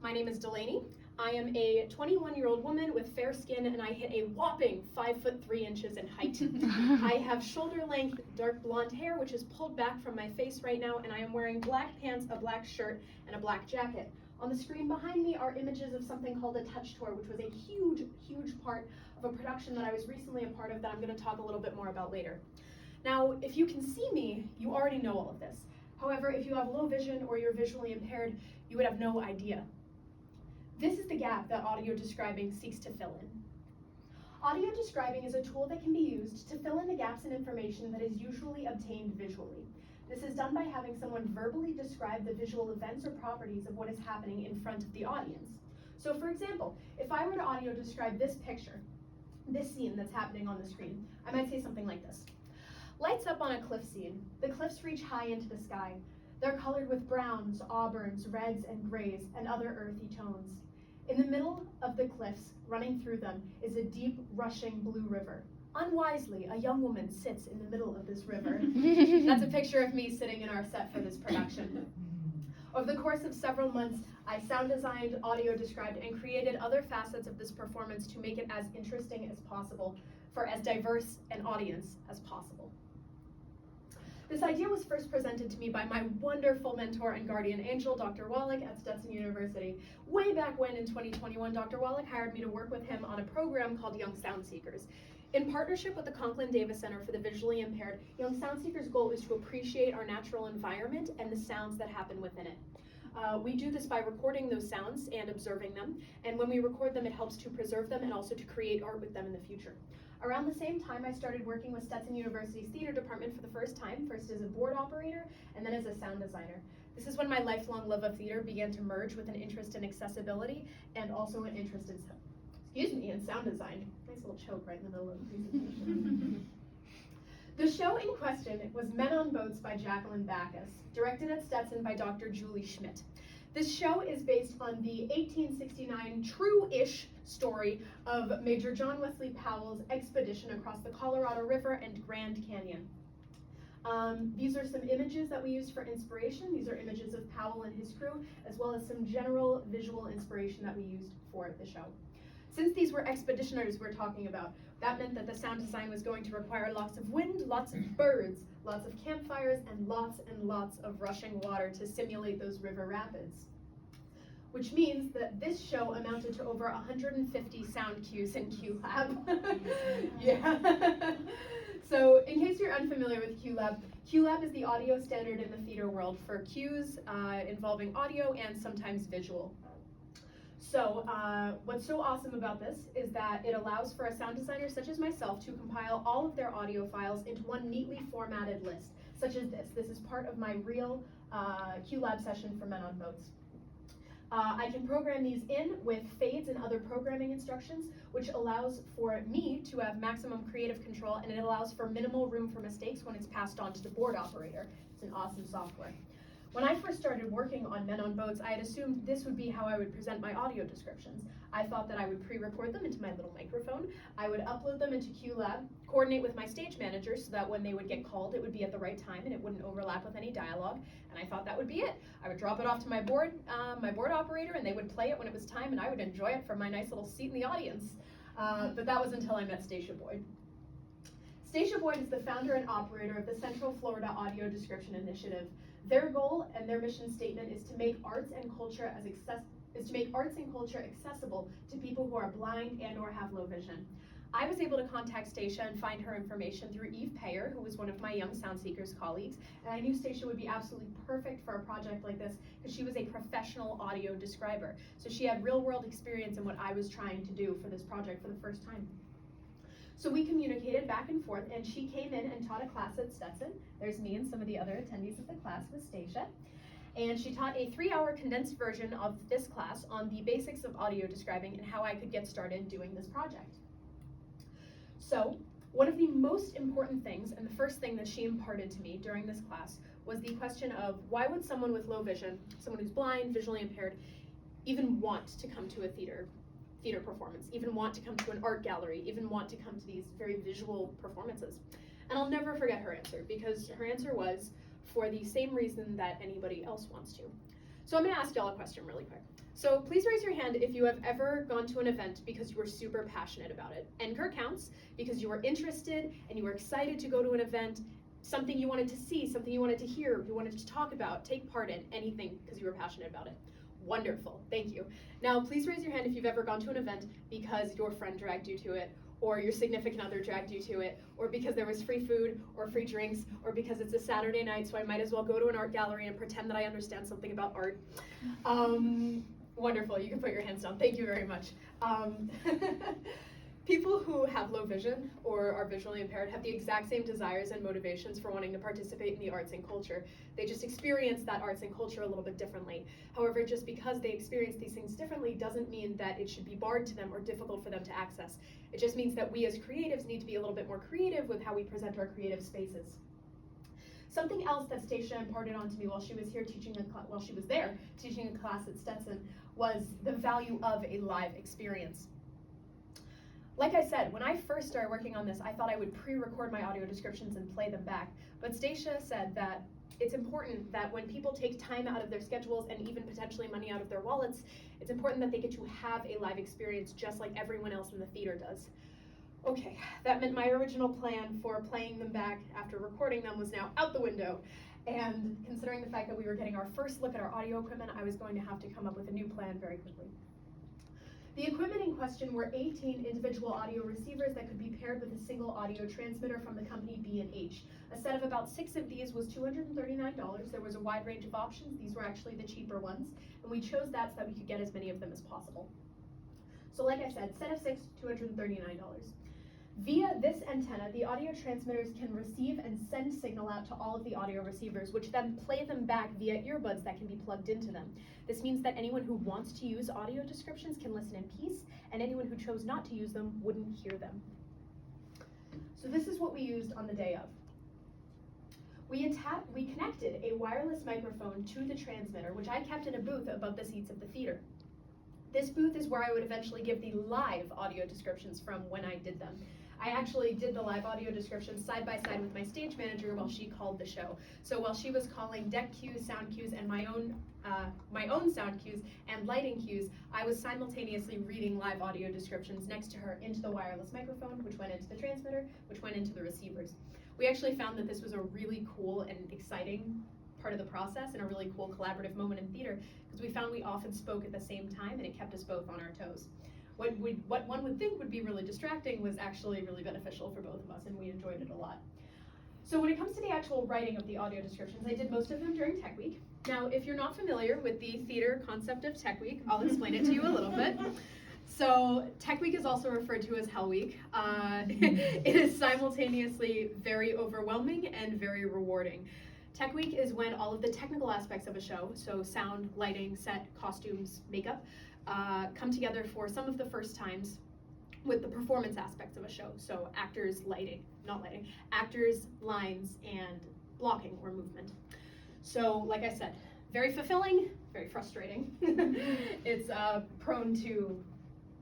My name is Dylaney. I am a 21-year-old woman with fair skin, and I hit a whopping 5'3" in height. I have shoulder-length dark blonde hair, which is pulled back from my face right now, and I am wearing black pants, a black shirt, and a black jacket. On the screen behind me are images of something called a touch tour, which was a huge, huge part of a production that I was recently a part of that I'm going to talk a little bit more about later. Now, if you can see me, you already know all of this. However, if you have low vision or you're visually impaired, you would have no idea. This is the gap that audio describing seeks to fill in. Audio describing is a tool that can be used to fill in the gaps in information that is usually obtained visually. This is done by having someone verbally describe the visual events or properties of what is happening in front of the audience. So for example, if I were to audio describe this picture, this scene that's happening on the screen, I might say something like this. Lights up on a cliff scene. The cliffs reach high into the sky. They're colored with browns, auburns, reds, and grays, and other earthy tones. In the middle of the cliffs, running through them, is a deep, rushing blue river. Unwisely, a young woman sits in the middle of this river. That's a picture of me sitting in our set for this production. Over the course of several months, I sound designed, audio described, and created other facets of this performance to make it as interesting as possible for as diverse an audience as possible. This idea was first presented to me by my wonderful mentor and guardian angel, Dr. Wolek at Stetson University. Way back when in 2021, Dr. Wolek hired me to work with him on a program called Young Sound Seekers. In partnership with the Conklin Davis Center for the Visually Impaired, Young Sound Seekers' goal is to appreciate our natural environment and the sounds that happen within it. We do this by recording those sounds and observing them, and when we record them, it helps to preserve them and also to create art with them in the future. Around the same time, I started working with Stetson University's theater department for the first time, first as a board operator and then as a sound designer. This is when my lifelong love of theater began to merge with an interest in accessibility and also an interest in sound design. Nice little choke right in the middle of the presentation. The show in question was Men on Boats by Jacqueline Backus, directed at Stetson by Dr. Julie Schmidt. This show is based on the 1869 true-ish story of Major John Wesley Powell's expedition across the Colorado River and Grand Canyon. These are some images that we used for inspiration. These are images of Powell and his crew, as well as some general visual inspiration that we used for the show. Since these were expeditioners we're talking about, that meant that the sound design was going to require lots of wind, lots of birds, lots of campfires, and lots of rushing water to simulate those river rapids. Which means that this show amounted to over 150 sound cues in QLab. Yeah. So in case you're unfamiliar with QLab is the audio standard in the theater world for cues involving audio and sometimes visual. So what's so awesome about this is that it allows for a sound designer such as myself to compile all of their audio files into one neatly formatted list, such as this. This is part of my real QLab session for Men on Boats. I can program these in with fades and other programming instructions, which allows for me to have maximum creative control, and it allows for minimal room for mistakes when it's passed on to the board operator. It's an awesome software. When I first started working on Men on Boats, I had assumed this would be how I would present my audio descriptions. I thought that I would pre-record them into my little microphone, I would upload them into QLab, coordinate with my stage manager so that when they would get called, it would be at the right time and it wouldn't overlap with any dialogue, and I thought that would be it. I would drop it off to my board operator, and they would play it when it was time, and I would enjoy it from my nice little seat in the audience. But that was until I met Stacia Boyd. Stacia Boyd is the founder and operator of the Central Florida Audio Description Initiative. Their goal and their mission statement is to make arts and culture accessible to people who are blind and or have low vision. I was able to contact Stacia and find her information through Eve Payer, who was one of my Young Sound Seekers colleagues, and I knew Stacia would be absolutely perfect for a project like this because she was a professional audio describer. So she had real-world experience in what I was trying to do for this project for the first time. So we communicated back and forth, and she came in and taught a class at Stetson. There's me and some of the other attendees of the class with Stacia. And she taught a 3-hour condensed version of this class on the basics of audio describing and how I could get started doing this project. So one of the most important things, and the first thing that she imparted to me during this class, was the question of why would someone with low vision, someone who's blind, visually impaired, even want to come to a theater performance, even want to come to an art gallery, even want to come to these very visual performances? And I'll never forget her answer, because her answer was, for the same reason that anybody else wants to. So I'm gonna ask y'all a question really quick. So please raise your hand if you have ever gone to an event because you were super passionate about it. NCUR counts because you were interested and you were excited to go to an event, something you wanted to see, something you wanted to hear, you wanted to talk about, take part in, anything because you were passionate about it. Wonderful, thank you. Now please raise your hand if you've ever gone to an event because your friend dragged you to it, or your significant other dragged you to it, or because there was free food or free drinks, or because it's a Saturday night, so I might as well go to an art gallery and pretend that I understand something about art. Wonderful, you can put your hands down. Thank you very much. People who have low vision or are visually impaired have the exact same desires and motivations for wanting to participate in the arts and culture. They just experience that arts and culture a little bit differently. However, just because they experience these things differently doesn't mean that it should be barred to them or difficult for them to access. It just means that we as creatives need to be a little bit more creative with how we present our creative spaces. Something else that Stacia imparted onto me while she was here teaching a class at Stetson was the value of a live experience. Like I said, when I first started working on this, I thought I would pre-record my audio descriptions and play them back. But Stacia said that it's important that when people take time out of their schedules and even potentially money out of their wallets, it's important that they get to have a live experience just like everyone else in the theater does. Okay, that meant my original plan for playing them back after recording them was now out the window. And considering the fact that we were getting our first look at our audio equipment, I was going to have to come up with a new plan very quickly. The equipment in question were 18 individual audio receivers that could be paired with a single audio transmitter from the company B&H. A set of about 6 of these was $239. There was a wide range of options. These were actually the cheaper ones, and we chose that so that we could get as many of them as possible. So like I said, set of 6, $239. Via this antenna, the audio transmitters can receive and send signal out to all of the audio receivers, which then play them back via earbuds that can be plugged into them. This means that anyone who wants to use audio descriptions can listen in peace, and anyone who chose not to use them wouldn't hear them. So this is what we used on the day of. We connected a wireless microphone to the transmitter, which I kept in a booth above the seats of the theater. This booth is where I would eventually give the live audio descriptions from when I did them. I actually did the live audio descriptions side by side with my stage manager while she called the show. So while she was calling deck cues, sound cues, and my own sound cues and lighting cues, I was simultaneously reading live audio descriptions next to her into the wireless microphone, which went into the transmitter, which went into the receivers. We actually found that this was a really cool and exciting part of the process and a really cool collaborative moment in theater, because we found we often spoke at the same time and it kept us both on our toes. What one would think would be really distracting was actually really beneficial for both of us, and we enjoyed it a lot. So when it comes to the actual writing of the audio descriptions, I did most of them during Tech Week. Now, if you're not familiar with the theater concept of Tech Week, I'll explain it to you a little bit. So Tech Week is also referred to as Hell Week. It is simultaneously very overwhelming and very rewarding. Tech Week is when all of the technical aspects of a show, so sound, lighting, set, costumes, makeup, come together for some of the first times with the performance aspects of a show. So actors, actors, lines, and blocking or movement. So like I said, very fulfilling, very frustrating. It's prone to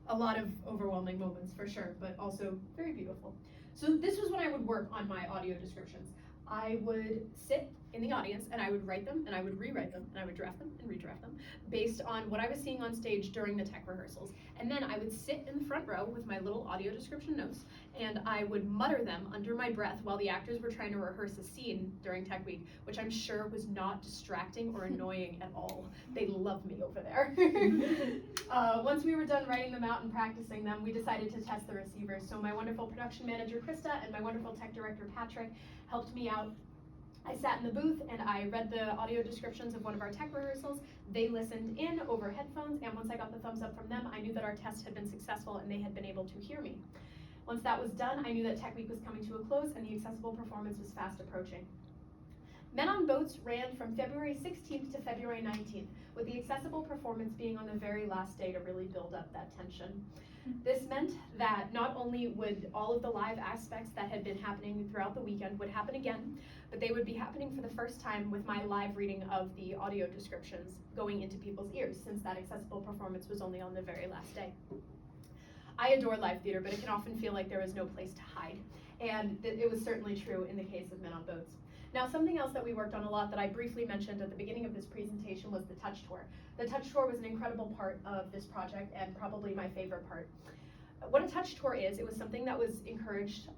a lot of overwhelming moments for sure, but also very beautiful. So this was when I would work on my audio descriptions. I would sit in the audience and I would write them and I would rewrite them and I would draft them and redraft them based on what I was seeing on stage during the tech rehearsals. And then I would sit in the front row with my little audio description notes and I would mutter them under my breath while the actors were trying to rehearse a scene during Tech Week, which I'm sure was not distracting or annoying at all. They love me over there. Once we were done writing them out and practicing them, we decided to test the receivers. So my wonderful production manager, Krista, and my wonderful tech director, Patrick, helped me out. I sat in the booth and I read the audio descriptions of one of our tech rehearsals. They listened in over headphones, and once I got the thumbs up from them, I knew that our test had been successful and they had been able to hear me. Once that was done, I knew that Tech Week was coming to a close and the accessible performance was fast approaching. Men on Boats ran from February 16th to February 19th, with the accessible performance being on the very last day to really build up that tension. This meant that not only would all of the live aspects that had been happening throughout the weekend would happen again, but they would be happening for the first time with my live reading of the audio descriptions going into people's ears, since that accessible performance was only on the very last day. I adore live theater, but it can often feel like there is no place to hide, and it was certainly true in the case of Men on Boats. Now, something else that we worked on a lot that I briefly mentioned at the beginning of this presentation was the touch tour. The touch tour was an incredible part of this project and probably my favorite part. What a touch tour is, it was something that was encouraged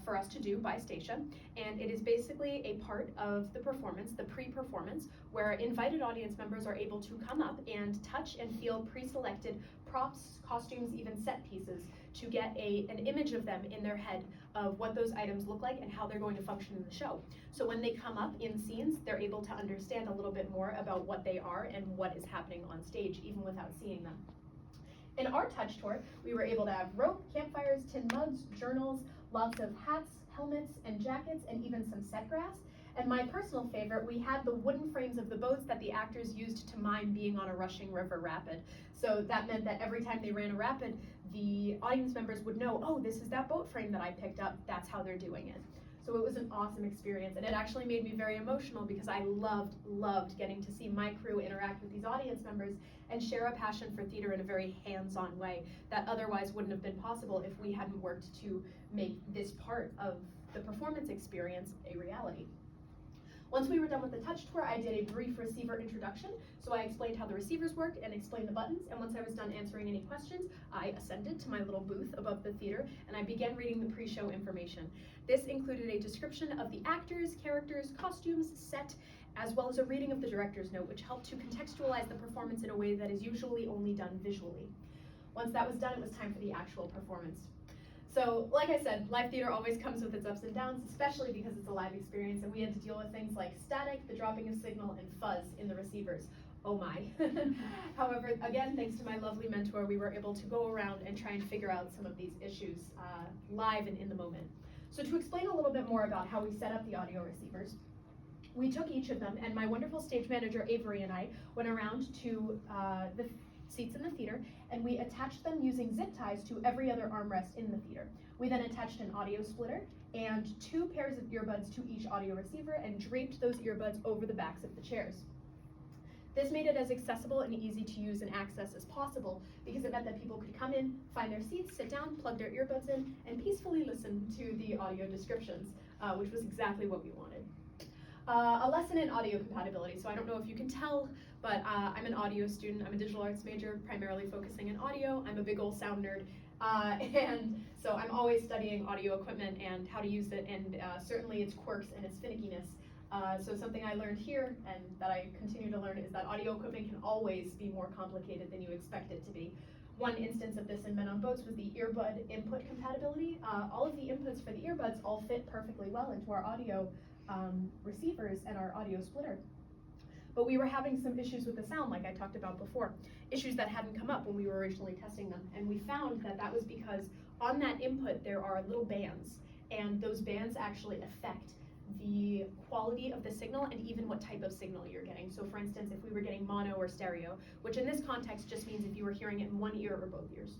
for us to do by Stacia, and it is basically a part of the performance, the pre-performance, where invited audience members are able to come up and touch and feel pre-selected props, costumes, even set pieces to get an image of them in their head of what those items look like and how they're going to function in the show. So when they come up in scenes, they're able to understand a little bit more about what they are and what is happening on stage, even without seeing them. In our touch tour, we were able to have rope, campfires, tin mugs, journals, lots of hats, helmets, and jackets, and even some set grass. And my personal favorite, we had the wooden frames of the boats that the actors used to mime being on a rushing river rapid. So that meant that every time they ran a rapid, the audience members would know, oh, this is that boat frame that I picked up, that's how they're doing it. So it was an awesome experience, and it actually made me very emotional because I loved getting to see my crew interact with these audience members and share a passion for theater in a very hands-on way that otherwise wouldn't have been possible if we hadn't worked to make this part of the performance experience a reality. Once we were done with the touch tour, I did a brief receiver introduction. So I explained how the receivers worked and explained the buttons. And once I was done answering any questions, I ascended to my little booth above the theater and I began reading the pre-show information. This included a description of the actors, characters, costumes, set, as well as a reading of the director's note, which helped to contextualize the performance in a way that is usually only done visually. Once that was done, it was time for the actual performance. So, like I said, live theater always comes with its ups and downs, especially because it's a live experience, and we had to deal with things like static, the dropping of signal, and fuzz in the receivers. Oh my. However, again, thanks to my lovely mentor, we were able to go around and try and figure out some of these issues live and in the moment. So to explain a little bit more about how we set up the audio receivers, we took each of them, and my wonderful stage manager Avery and I went around to the seats in the theater, and we attached them using zip ties to every other armrest in the theater. We then attached an audio splitter and 2 pairs of earbuds to each audio receiver and draped those earbuds over the backs of the chairs. This made it as accessible and easy to use and access as possible because it meant that people could come in, find their seats, sit down, plug their earbuds in, and peacefully listen to the audio descriptions, which was exactly what we wanted. A lesson in audio compatibility. So I don't know if you can tell, but I'm an audio student. I'm a digital arts major, primarily focusing in audio. I'm a big old sound nerd. And so I'm always studying audio equipment and how to use it, and certainly its quirks and its finickiness. So something I learned here and that I continue to learn is that audio equipment can always be more complicated than you expect it to be. One instance of this in Men on Boats was the earbud input compatibility. All of the inputs for the earbuds all fit perfectly well into our audio receivers and our audio splitter. But we were having some issues with the sound, like I talked about before, issues that hadn't come up when we were originally testing them. And we found that that was because on that input there are little bands, and those bands actually affect the quality of the signal and even what type of signal you're getting. So for instance, if we were getting mono or stereo, which in this context just means if you were hearing it in one ear or both ears.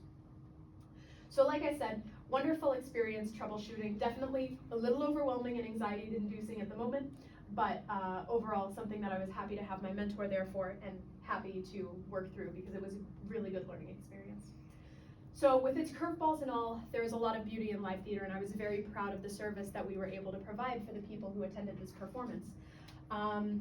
So like I said, wonderful experience troubleshooting, definitely a little overwhelming and anxiety inducing at the moment, but overall something that I was happy to have my mentor there for and happy to work through because it was a really good learning experience. So with its curveballs and all, there was a lot of beauty in live theater, and I was very proud of the service that we were able to provide for the people who attended this performance. I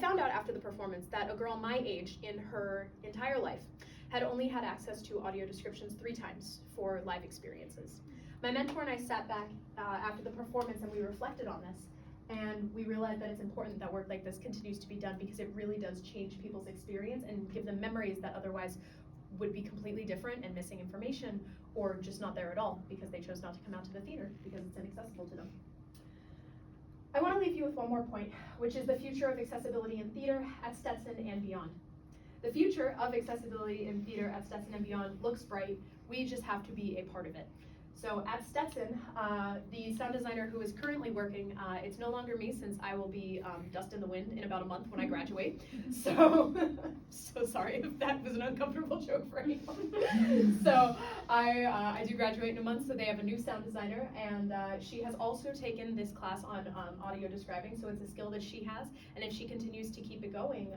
found out after the performance that a girl my age in her entire life had only had access to audio descriptions 3 times for live experiences. My mentor and I sat back after the performance and we reflected on this, and we realized that it's important that work like this continues to be done because it really does change people's experience and give them memories that otherwise would be completely different and missing information or just not there at all because they chose not to come out to the theater because it's inaccessible to them. I want to leave you with one more point, which is the future of accessibility in theater at Stetson and beyond. The future of accessibility in theater at Stetson and beyond looks bright. We just have to be a part of it. So at Stetson, the sound designer who is currently working, it's no longer me since I will be dust in the wind in about a month when I graduate. So, so sorry if that was an uncomfortable joke for anyone. So I do graduate in a month, so they have a new sound designer, and she has also taken this class on audio describing, so it's a skill that she has, and if she continues to keep it going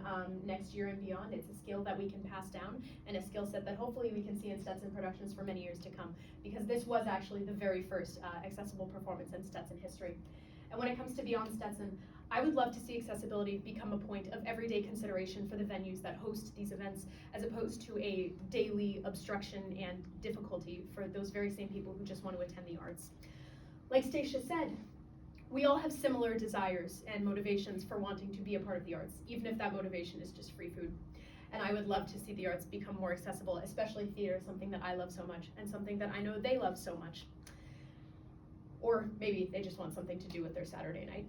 next year and beyond, it's a skill that we can pass down, and a skill set that hopefully we can see in Stetson productions for many years to come, because this was actually the very first accessible performance in Stetson history. And when it comes to Beyond Stetson, I would love to see accessibility become a point of everyday consideration for the venues that host these events, as opposed to a daily obstruction and difficulty for those very same people who just want to attend the arts. Like Stacia said, we all have similar desires and motivations for wanting to be a part of the arts, even if that motivation is just free food. And I would love to see the arts become more accessible, especially theater, something that I love so much, and something that I know they love so much. Or maybe they just want something to do with their Saturday night.